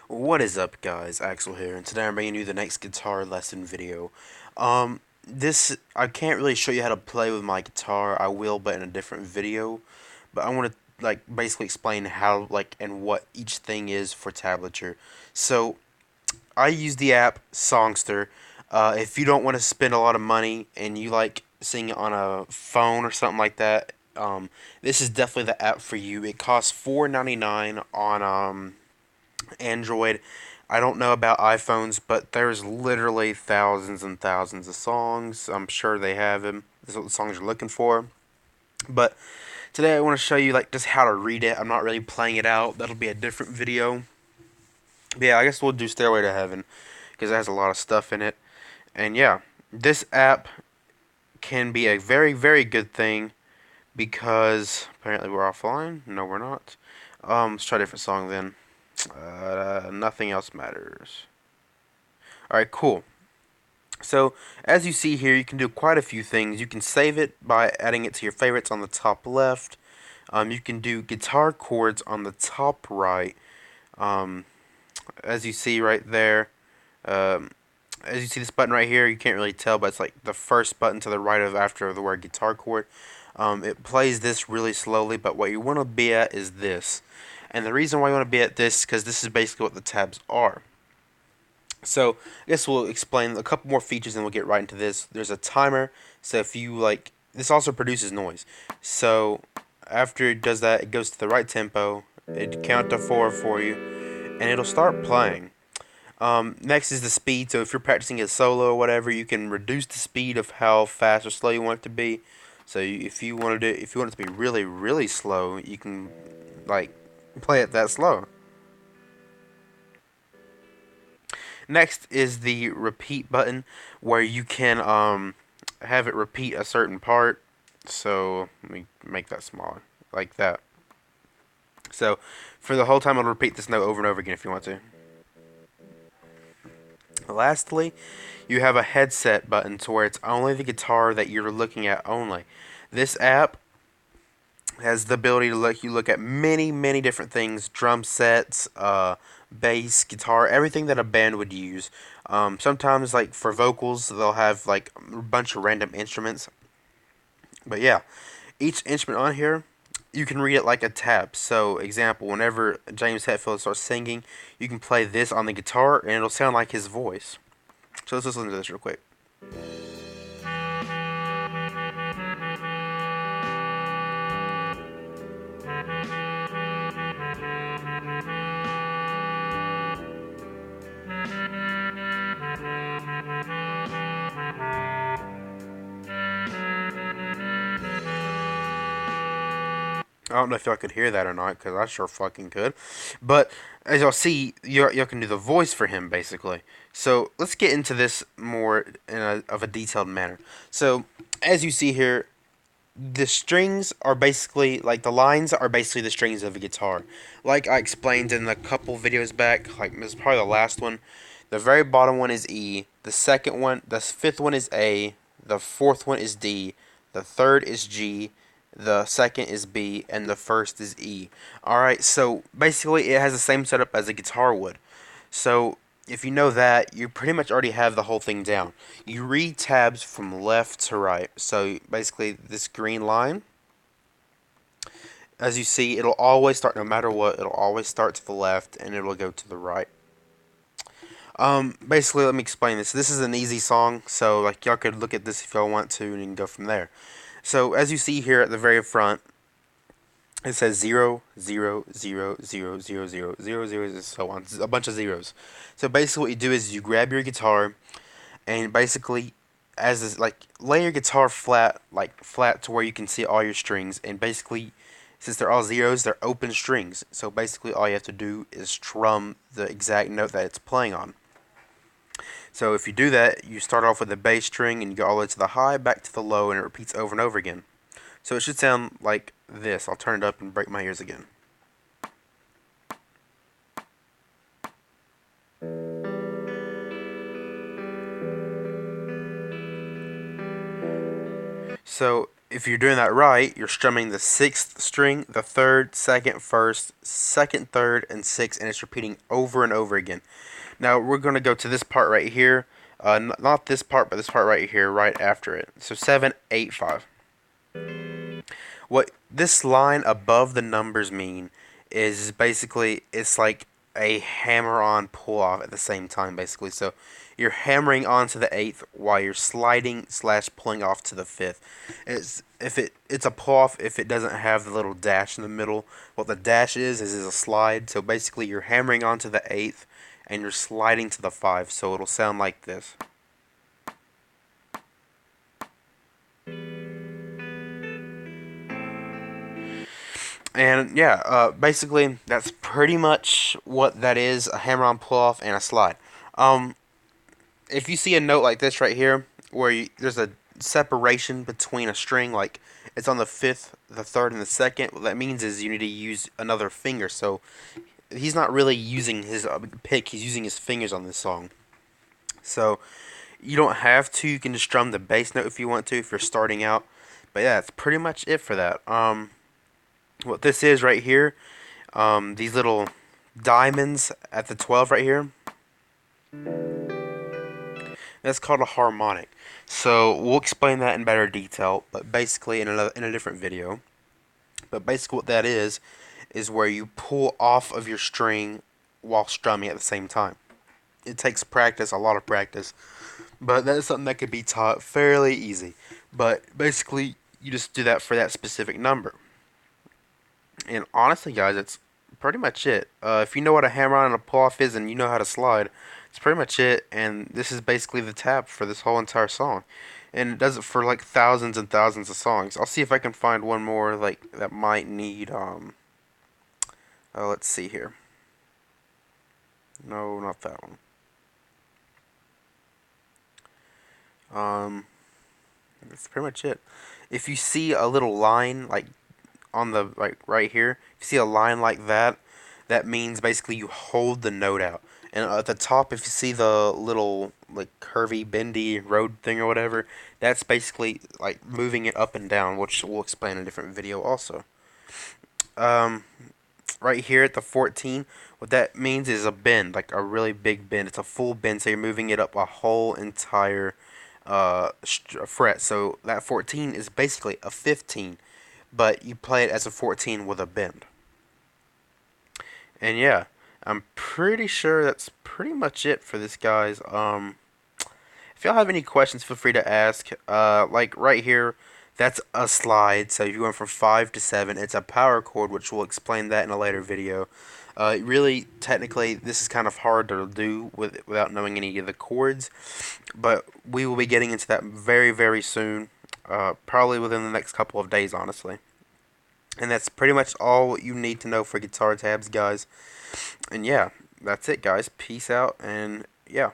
What is up, guys? Axel here, and today I'm bringing you the next guitar lesson video. This I can't really show you how to play with my guitar. I will, but in a different video. But I want to basically explain how and what each thing is for tablature. So I use the app Songster. If you don't want to spend a lot of money and you like singing on a phone or something like that, this is definitely the app for you. It costs $4.99 on Android. I don't know about iPhones, but there's literally thousands and thousands of songs. I'm sure they have them. This is what the songs you're looking for. But today I want to show you just how to read it. I'm not really playing it out. That'll be a different video. But yeah, I guess we'll do Stairway to Heaven because it has a lot of stuff in it. And yeah, this app can be a very, very good thing because apparently we're offline. No, we're not. Let's try a different song then. Nothing else matters. Alright, cool. So, as you see here, you can do quite a few things. You can save it by adding it to your favorites on the top left. You can do guitar chords on the top right. Um, as you see right there. Um, as you see this button right here, you can't really tell, but it's like the first button to the right of after the word guitar chord. It plays this really slowly, but what you want to be at is this. And the reason why you want to be at this is because this is basically what the tabs are. So I guess we'll explain a couple more features and we'll get right into this. There's a timer, so if you this also produces noise. So after it does that, it goes to the right tempo. It count to 4 for you, and it'll start playing. Next is the speed. So if you're practicing a solo or whatever, you can reduce the speed of how fast or slow you want it to be. So if you want if you want it to be really really slow, you can like play it that slow. Next is the repeat button where you can have it repeat a certain part. So let me make that smaller, like that. So for the whole time it'll repeat this note over and over again if you want to. Lastly, you have a headset button to where it's only the guitar that you're looking at only. This app has the ability to let you look at many different things: drum sets, bass, guitar, everything that a band would use. Sometimes, like for vocals, they'll have like a bunch of random instruments. But yeah, each instrument on here, you can read it like a tab. So, example, whenever James Hetfield starts singing, you can play this on the guitar, and it'll sound like his voice. So let's listen to this real quick. I don't know if y'all could hear that or not, because I sure fucking could. But as y'all see, y'all can do the voice for him, basically. So let's get into this more of a detailed manner. So as you see here, the strings are basically, like the lines are basically the strings of a guitar. Like I explained in a couple videos back, like this is probably the last one. The very bottom one is E. The fifth one is A. The fourth one is D. The third is G. The second is B, and the first is E. Alright, so basically it has the same setup as a guitar would. So if you know that, you pretty much already have the whole thing down. You read tabs from left to right. So basically this green line, as you see, it'll always start, no matter what, it'll always start to the left and it'll go to the right. Basically, let me explain this. This is an easy song, so like y'all could look at this if y'all want to, and you can go from there. So as you see here at the very front, it says 0, 0, 0, 0, 0, 0, 0, 0, and so on. A bunch of zeros. So basically, what you do is you grab your guitar, and basically, as this, lay your guitar flat, flat to where you can see all your strings, and basically, since they're all zeros, they're open strings. So basically, all you have to do is strum the exact note that it's playing on. So if you do that, you start off with the bass string and you go all the way to the high, back to the low, and it repeats over and over again. So it should sound like this. I'll turn it up and break my ears again. So if you're doing that right, you're strumming the 6th string, the 3rd, 2nd, 1st, 2nd, 3rd, and 6th, and it's repeating over and over again. Now we're going to go to this part right here. Not this part, but this part right here, right after it. So 7, 8, 5. What this line above the numbers mean is basically it's like a hammer-on pull-off at the same time, basically. So you're hammering onto the 8th while you're sliding slash pulling off to the 5th. It's a pull-off if it doesn't have the little dash in the middle. What the dash is a slide. So basically you're hammering onto the 8th and you're sliding to the 5. So it'll sound like this. And yeah, basically that's pretty much what that is: a hammer-on pull-off and a slide. Um, if you see a note like this right here, where there's a separation between a string, like it's on the 5th, the 3rd, and the 2nd, what that means is you need to use another finger. So he's not really using his pick; he's using his fingers on this song. So you don't have to; you can just strum the bass note if you want to, if you're starting out. But yeah, that's pretty much it for that. What this is right here, these little diamonds at the 12 right here, that's called a harmonic. So we'll explain that in better detail, but basically in a different video. But basically what that is where you pull off of your string while strumming at the same time. It takes practice, a lot of practice, but that is something that could be taught fairly easy. But basically you just do that for that specific number. And honestly, guys, it's pretty much it. If you know what a hammer-on and a pull-off is and you know how to slide, it's pretty much it. And this is basically the tab for this whole entire song. And it does it for like thousands and thousands of songs. I'll see if I can find one more like that might need let's see here. No, not that one. That's pretty much it. If you see a little line like on the like right here, if you see a line like that, that means basically you hold the note out. And at the top, if you see the little like curvy, bendy road thing or whatever, that's basically like moving it up and down, which we'll explain in a different video also. Um, right here at the 14, what that means is a bend, like a really big bend. It's a full bend, so you're moving it up a whole entire fret. So that 14 is basically a 15, but you play it as a 14 with a bend. And yeah, I'm pretty sure that's pretty much it for this, guys. If y'all have any questions, feel free to ask. Like right here, that's a slide. So if you went from 5 to 7, it's a power chord, which we'll explain that in a later video. Really, technically, this is kind of hard to do without knowing any of the chords, but we will be getting into that very, very soon. Probably within the next couple of days, honestly. And that's pretty much all you need to know for guitar tabs, guys. And yeah, that's it, guys. Peace out, and yeah.